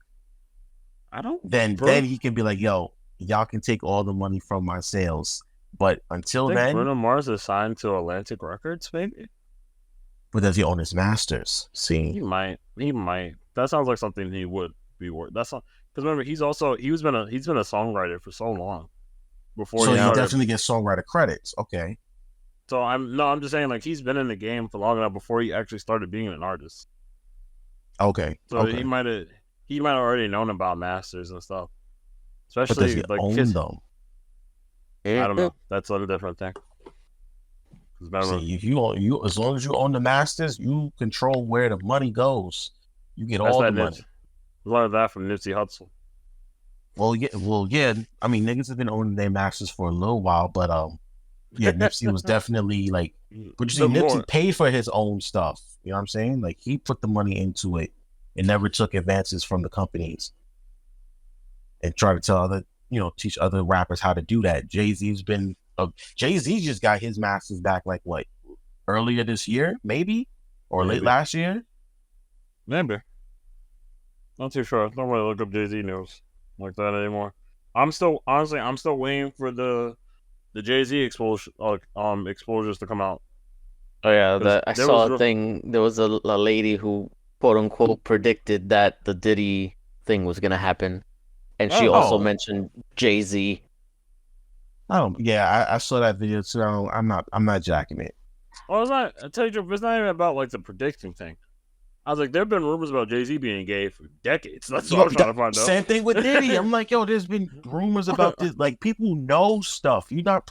then he can be like, yo, y'all can take all the money from my sales. But until then, Bruno Mars is signed to Atlantic Records, maybe. But does he own his masters? See, he might. That sounds like something he would be worth. That's not because remember he's been a songwriter for so long before. So he definitely gets songwriter credits. Okay. So I'm just saying like he's been in the game for long enough before he actually started being an artist. Okay. So he might have already known about masters and stuff. Especially but does he like own them? I don't know. That's a different thing. See, you as long as you own the masters, you control where the money goes. You get all the money. A lot of that from Nipsey Hussle. Well, yeah. I mean, niggas have been owning their masters for a little while, but yeah, Nipsey was definitely like. But you see, Nipsey paid for his own stuff. You know what I'm saying? Like he put the money into it and never took advances from the companies and tried to tell teach other rappers how to do that. Jay-Z just got his masters back like what, earlier this year, maybe, or late last year. Maybe. Not too sure. Don't really look up Jay-Z news like that anymore. I'm still waiting for the Jay-Z exposures to come out. Oh yeah, I saw a thing. There was a lady who quote unquote predicted that the Diddy thing was gonna happen, and she also mentioned Jay-Z. I saw that video too. I'm not jacking it. Well, it's not. I tell you, it's not even about like the predicting thing. I was like, there have been rumors about Jay-Z being gay for decades. That's what I'm trying to find out. Same thing with Diddy. I'm like, yo, there's been rumors about this. Like, people know stuff. You're not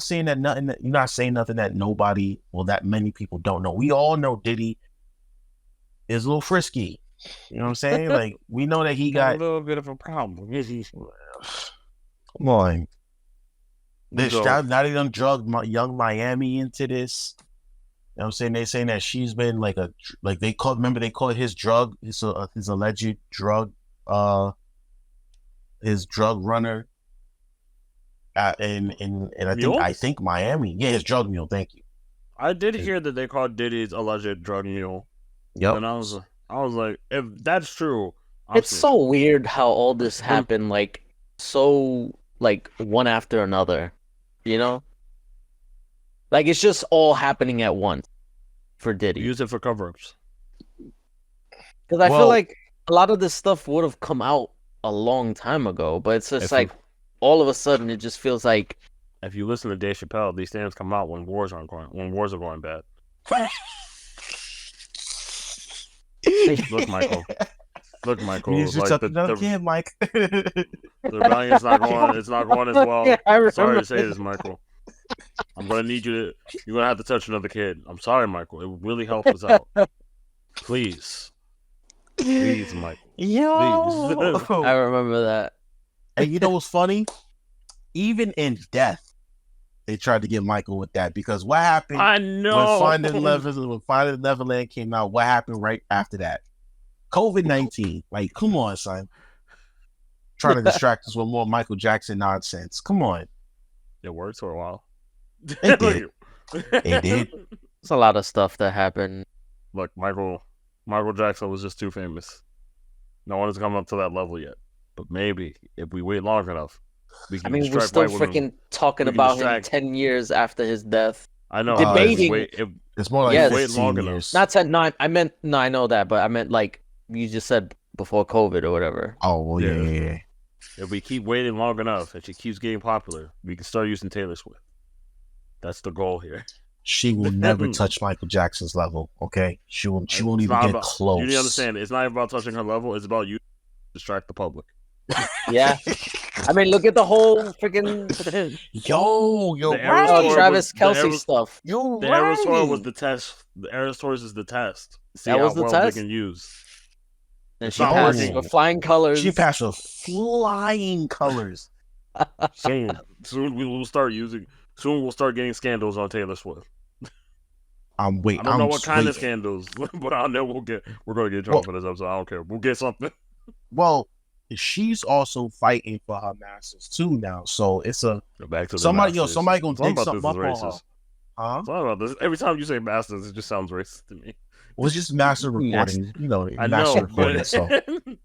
saying that nothing. You're not saying nothing that that many people don't know. We all know Diddy is a little frisky. You know what I'm saying? Like, we know that he got a little bit of a problem. Come on. Now they done drugged Young Miami into this. You know what I'm saying? They're saying that she's been they called his drug, his alleged drug, his drug runner. And I think Miami. Yeah, his drug mule. Thank you. I did hear that they called Diddy's alleged drug mule. Yep. And I was like, if that's true, it's so weird how all this happened so one after another, you know? Like it's just all happening at once for Diddy. Use it for cover-ups. Because I feel like a lot of this stuff would have come out a long time ago, but it's just If like all of a sudden it just feels like If you listen to Dave Chappelle, these stands come out when wars are going bad. Look, Michael. Look, Michael. You should Like talk another kid, Mike. the rebellion's not going. It's not going as well. I remember Sorry to say this, Michael. I'm gonna need you to. You're gonna have to touch another kid. I'm sorry, Michael. It would really help us out. Please, Michael. Yo, Please. I remember that. and you know what's funny? Even in death, they tried to get Michael with that because what happened I know. when Finding Neverland came out? What happened right after that? COVID-19. Like, come on, son. Trying to distract us with more Michael Jackson nonsense. Come on. It worked for a while. It did. It did. There's a lot of stuff that happened. Look, Michael Jackson was just too famous. No one has come up to that level yet. But maybe if we wait long enough, we can. I mean, we're distract still white women. freaking talking We can about him distract- 10 years after his death. I know. debating- It's more like Yes. 15 Wait long years. Not 10, no, I meant, no, I know that, but I meant like you just said before COVID or whatever. Oh, well, Yeah. yeah. If we keep waiting long enough and she keeps getting popular, we can start using Taylor Swift. That's the goal here. She will never touch Michael Jackson's level, okay? She won't It's even not get about- close. You need to understand, it's not about touching her level, it's about you to distract the public. Yeah. I mean, look at the whole freaking Yo, The Eras right. tour Travis was- the Kelsey Eras- stuff. Yo, The right. Eras tour was the test. The Eras tours is the test. See That how was the well test? they can use. And It's she not passed working. with flying colors. She passed with flying colors. Soon we will start using. Soon we'll start getting scandals on Taylor Swift. I'm I waiting. don't know what kind of waiting. scandals, but I know we're going to get drunk for this episode. I don't care. We'll get something. Well, she's also fighting for her masters too now. So it's a Back to the somebody. Masters. Somebody gonna Something dig about something this up is on her. racist. Huh? Something about this. Every time you say masters, it just sounds racist to me. Well, it's just master recording. You know, I master know, recording.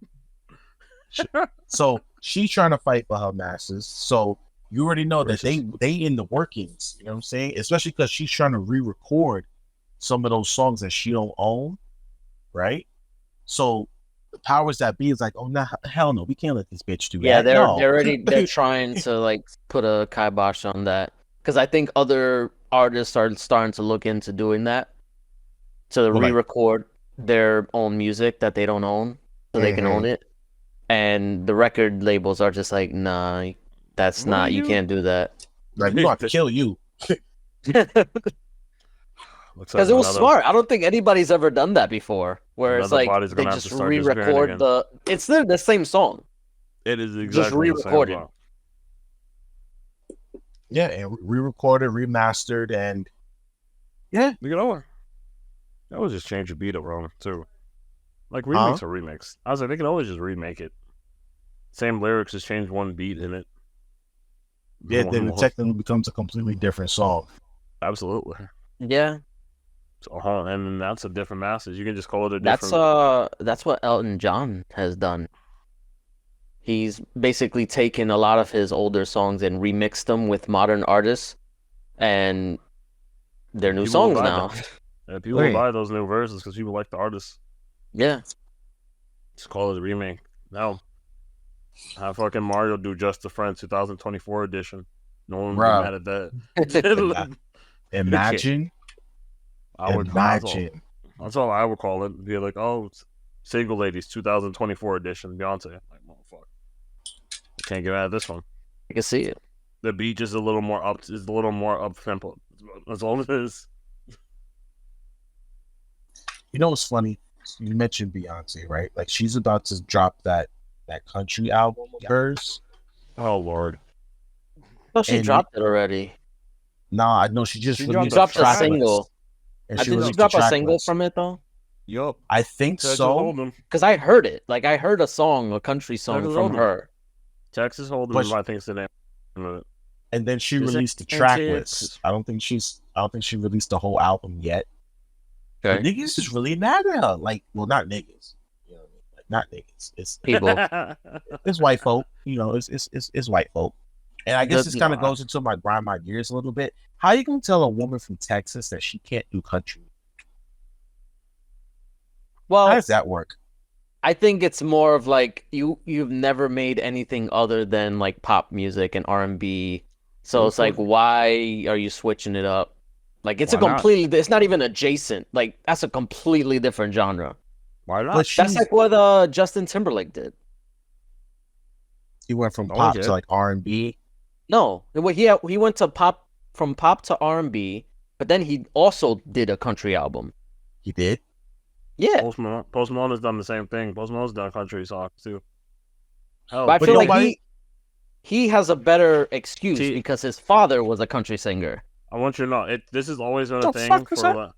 but So she's trying to fight for her masters. So you already know that they in the workings. You know what I'm saying? Especially because she's trying to re-record some of those songs that she don't own, right? So the powers that be is like, oh no, hell no, we can't let this bitch do Yeah, that. No. they're trying to like put a kibosh on that because I think other artists are starting to look into doing that to Well, like- re-record their own music that they don't own so they can Mhm. own it, and the record labels are just like, nah, that's What not. are You you- can't do that Like we have to kill you. because Looks like it was another- smart. I don't think anybody's ever done that before, where it's Another like body's they gonna have to just start disappearing re-record again. the. It's the same song. It is exactly re-recorded. the same song. Yeah, and re-recorded, remastered, and Look it over. That was just change the beat up, Roman, too. Like remix or remix. I was like, they can always just remake it. Same lyrics, just change one beat in it. yeah, One then it more. technically becomes a completely different song. Absolutely. Yeah, So, and then that's a different message. You can just call it a different. that's what Elton John has done. He's basically taken a lot of his older songs and remixed them with modern artists, and they're new People will songs buy now. them. And people Right. will buy those new versions because people like the artists. Yeah, Just call it a remake. Now, have fucking Mario do Just a Friend 2024 edition. No one would be Bruh. mad at that. Imagine, I would imagine. That's all I would call it. Be like, oh, it's Single Ladies 2024 edition, Beyonce. Like, motherfucker. I can't get out of this one. I can see it. The beat is a little more up tempo. That's all it is. You know what's funny? You mentioned Beyonce, right? Like she's about to drop that country album of hers. Oh Lord. Oh, she And- dropped it already. Nah, I know she just She released dropped a track single. list. And I she didn't she released drop the a track single list. from it though? Yup. I think Texas so. Hold'em. Because I heard it. Like I heard a song, a country song Texas from Hold'em. her. Texas Hold'em But is I think it's the name of it. And then she Is it released the track Texas? list. I don't think she released the whole album yet. But Okay. niggas is really mad at her. Like, well, not niggas. You know what I mean? Like, not niggas. People. It's white folk. You know, it's white folk. And I guess The- this kind of goes into my grind my gears a little bit. How you gonna tell a woman from Texas that she can't do country? How Well, does that work? I think it's more of like you've never made anything other than like pop music and R&B. So it's like, why are you switching it up? Like Why not? it's not even adjacent. Like that's a completely different genre. Why But not? That's she's like what Justin Timberlake did. he went from No, he pop to did. like R&B. No, he went to pop from pop to R&B, but then he also did a country album. He did. Yeah, Post Malone has done the same thing. Post Malone's done country songs too. Hell, but I But feel like nobody. he has a better excuse See, because his father was a country singer. I want you to know this has always been a The thing fuck for is that?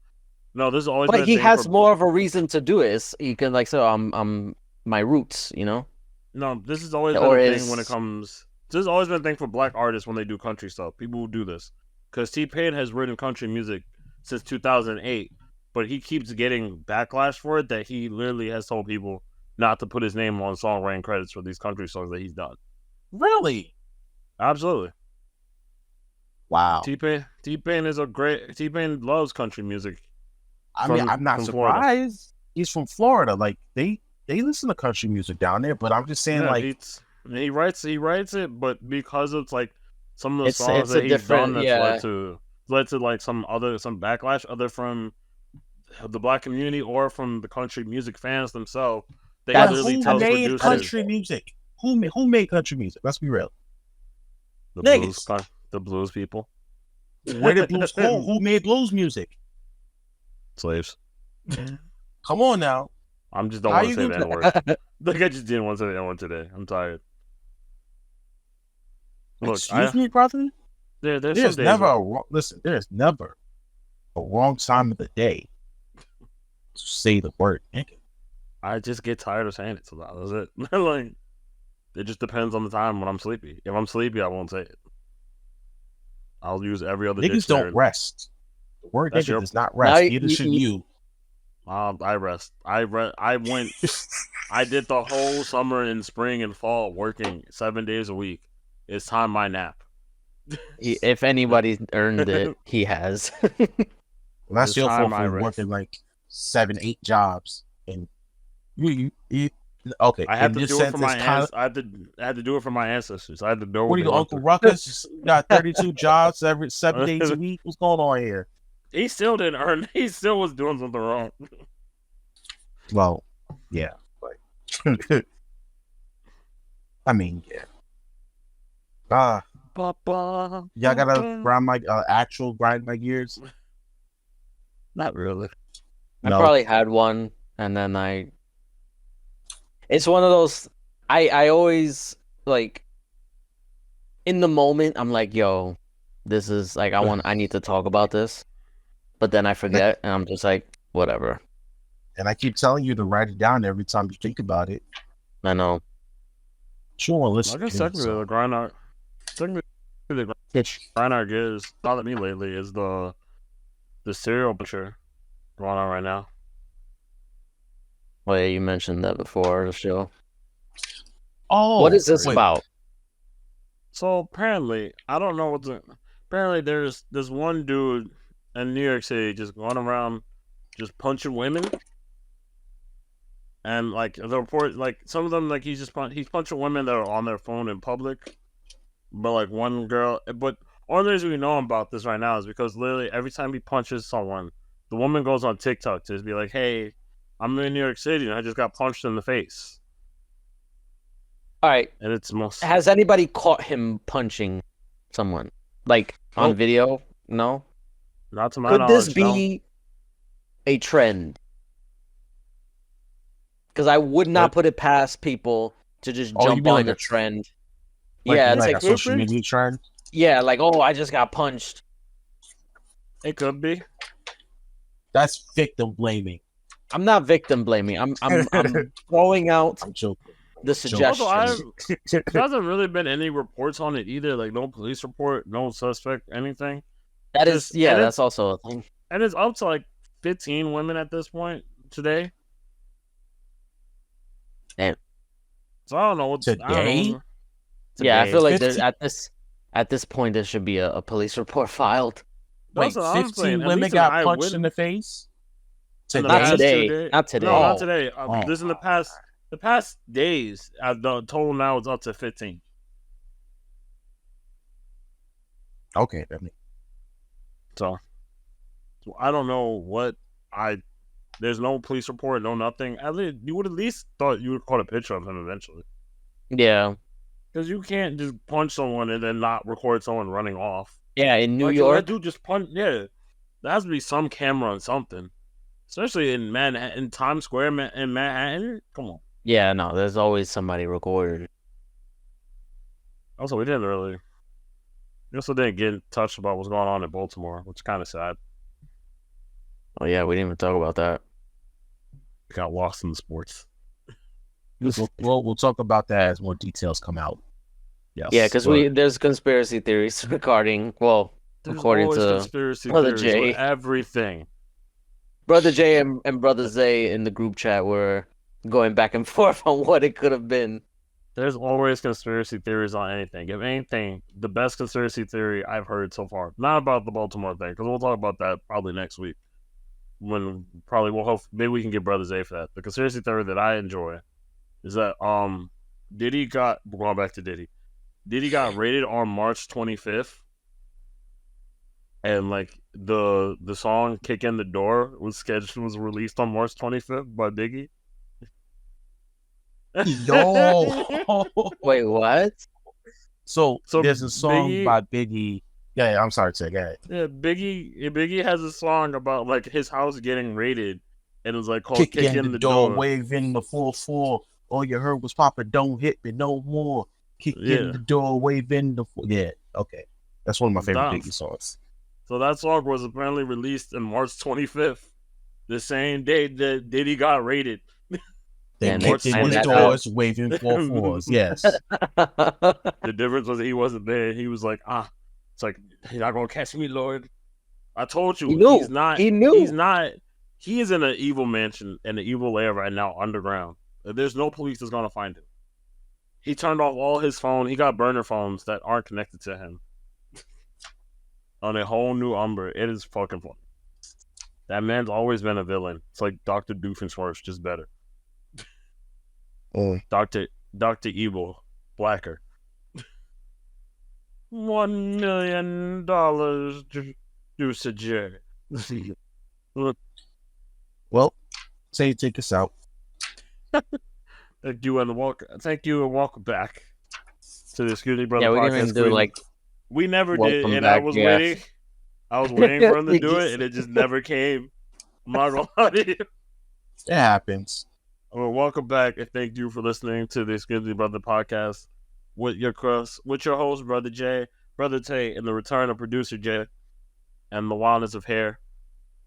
no, this has always But been a he thing has for more of a reason to do it. He can like say, I'm my roots, you know, no, this has always been or a thing when it his. comes. This has always been a thing for black artists when they do country stuff. People will do this because T-Pain has written country music since 2008, but he keeps getting backlash for it. That he literally has told people not to put his name on songwriting credits for these country songs that he's done. Really? Absolutely, Wow. T-Pain is a great. T-Pain loves country music. I mean, From- I'm not from Florida. surprised. He's from Florida. Like they listen to country music down there. But I'm just saying, Yeah, like, he writes it, but because it's like some of the songs It's a that he's done, different, that's yeah. led to like some backlash, other from the black community or from the country music fans themselves. They That's- but literally who tells made producers country music? Who made country music? Let's be real. the Niggas. the blues people, Where did blues? Who made blues music? slaves. Come on now. I'm just don't How want to you say the gonna- N word. Like I just didn't want to say the N word today. I'm tired. Look, Excuse me, brother. there's some There's days never where- a wrong. Listen, there's never a wrong time of the day to say the word nigga. I just get tired of saying it. So that's it. Like it just depends on the time when I'm sleepy. If I'm sleepy, I won't say it. I'll use every other Niggas dictionary. don't rest. The word That's nigga your- does not Now rest. you- Neither you- should you- you. I rest. I went. I did the whole summer and spring and fall working 7 days a week. It's time my nap. If anybody earned it, he has. That's It's your time fault I for rest. working like 7-8 jobs, and you okay. I had in to this do it sense, for my it's kinda- ancestors. I had to do it for my ancestors. I had to know What what are they you, went Uncle through. Ruckus? Got 32 jobs every 7 days a week. What's going on here? He still didn't earn. He still was doing something wrong. Well, yeah, but I mean, yeah. Y'all gotta grind my actual grind my gears. Not really. I No. probably had one, and then it's one of those. I always like in the moment. I'm like, yo, this is like I need to talk about this, but then I forget, and I'm just like, whatever. And I keep telling you to write it down every time you think about it. I know. Sure, well, listen. I guess to me, technically the grind out. Technically, the grind out gears. Not at me lately is the serial picture going on right now. Well, yeah, you mentioned that before the show. Oh, What is this wait. about? So apparently, I don't know apparently there's this one dude in New York City just going around just punching women. And like the report, like some of them, like he's punching women that are on their phone in public. But like one girl, but only reason we know about this right now is because literally every time he punches someone, the woman goes on TikTok to just be like, "Hey, I'm in New York City and I just got punched in the face." All right. And it's most Has anybody caught him punching someone like on Nope. video? No. not to my Could knowledge. this be a trend? Because I would not Yep. put it past people to just Oh, you jump mean on like the a trend. Like, Yeah, you it's like like, a social media trend. yeah, like, oh, I just got punched. It could be. That's victim blaming. I'm not victim blaming. I'm throwing out I'm joking. the Although suggestion. there hasn't really been any reports on it either. Like no police report, no suspect, anything. That is, just- yeah, and that's also a thing. And it's up to like 15 women at this point today. Damn. So I don't know what's Today? Yeah, I Today. feel like 15 at this point there should be a police report filed. Wait, That's what I'm 15 saying. At women least got an punched in the face? In the Not past today. 2 days. Not today. No, not Oh. today. Oh. This in the past. The past days, the total now is up to 15. Okay, that makes So I don't know what There's no police report, no nothing. At least you would at least thought you would caught a picture of him eventually, Yeah. because you can't just punch someone and then not record someone running off. Yeah, in New Like, yo, that York. dude just punched. Yeah, there has to be some camera on something, especially in Manhattan, in Times Square, in Manhattan. Come on. Yeah, no, there's always somebody recorded. Also, we also didn't get in touch about what's going on in Baltimore, which is kind of sad. Oh yeah, we didn't even talk about that. We got lost in the sports. we'll talk about that as more details come out. Yes. Yeah, because there's conspiracy theories regarding, well, there's according always to conspiracy Brother theories Jay. with everything. Brother Jay and Brother Zay in the group chat were going back and forth on what it could have been. There's always conspiracy theories on anything. If anything, the best conspiracy theory I've heard so far, not about the Baltimore thing, because we'll talk about that probably next week. When probably we'll hope maybe we can get Brother Zay for that. The conspiracy theory that I enjoy is that Diddy got going back to Diddy. Diddy got raided on March 25th, and like the song "Kick in the Door" was released on March 25th by Biggie. Yo. Wait, what? So there's a song Biggie, by Biggie. Yeah, I'm sorry to say, go ahead. Yeah, Biggie has a song about like his house getting raided, and it was like called Kick "Kick in the door, waving the 4-4. All you heard was Papa, don't hit me no more. Kick in the door, waving the yeah. Okay, that's one of my favorite Biggie songs. So that song was apparently released on March 25th, the same day that Diddy got raided. They kicked in his doors, waving 4-4s. Yes. The difference was he wasn't there. He was like, it's like, you're not gonna catch me, Lord. I told you, he's not. He knew. He's not. He is in an evil mansion in an evil lair right now, underground. There's no police that's gonna find him. He turned off all his phone. He got burner phones that aren't connected to him. On a whole new umber. It is fucking funny. That man's always been a villain. It's like Dr. Doofenshmirtz, just better. Dr. Evil, blacker. $1 million, Juice J. Well, say take us out. Thank you and welcome back to the Excuse Me Brother podcast. Yeah, we didn't even do we never did, and back, I was waiting for him to do it, and it just never came. I'm not gonna lie to you. It happens. Well, welcome back, and thank you for listening to the Excuse Me Brother podcast with your host, Brother Jay, Brother Tay, and the return of producer Jay, and the wildness of hair.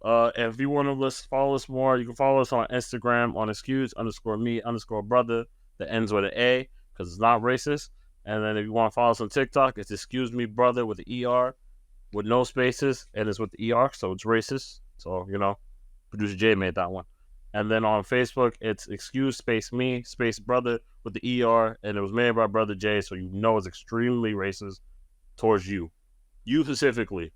If you want to follow us more, you can follow us on Instagram on excuse_me_brother that ends with an A because it's not racist. And then if you want to follow us on TikTok, it's excuse me brother with the ER with no spaces, and it's with the ER, so it's racist. So, producer Jay made that one. And then on Facebook, it's excuse_me_brother with the ER, and it was made by Brother Jay, so it's extremely racist towards you. You specifically.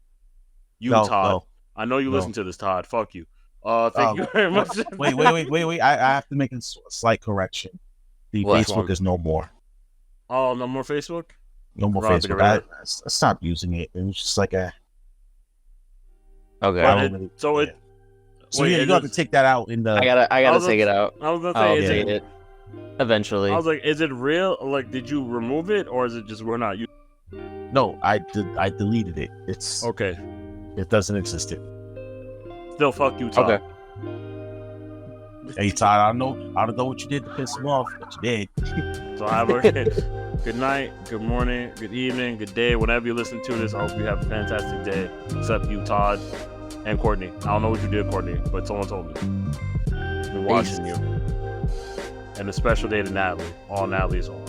Todd. No. I know you listen to this, Todd. Fuck you. Thank you very much. Wait. I have to make a slight correction. The Facebook is no more. Oh, no more Facebook? No more Facebook. I stopped using it. It was just like a... Okay. So you have to take that out in the... I gotta take it out. I was gonna say, is it eventually? I was like, is it real? Like, did you remove it, or is it just we're not using? No, I deleted it. It's okay. It doesn't exist yet. Still, fuck you, Todd. Okay. Hey, Todd, I don't know what you did to piss him off, but you did. So have a good night, good morning, good evening, good day, whenever you listen to this. I hope you have a fantastic day. Except you, Todd, and Courtney. I don't know what you did, Courtney, but someone told me. Been watching you. And a special day to Natalie. All Natalie's on.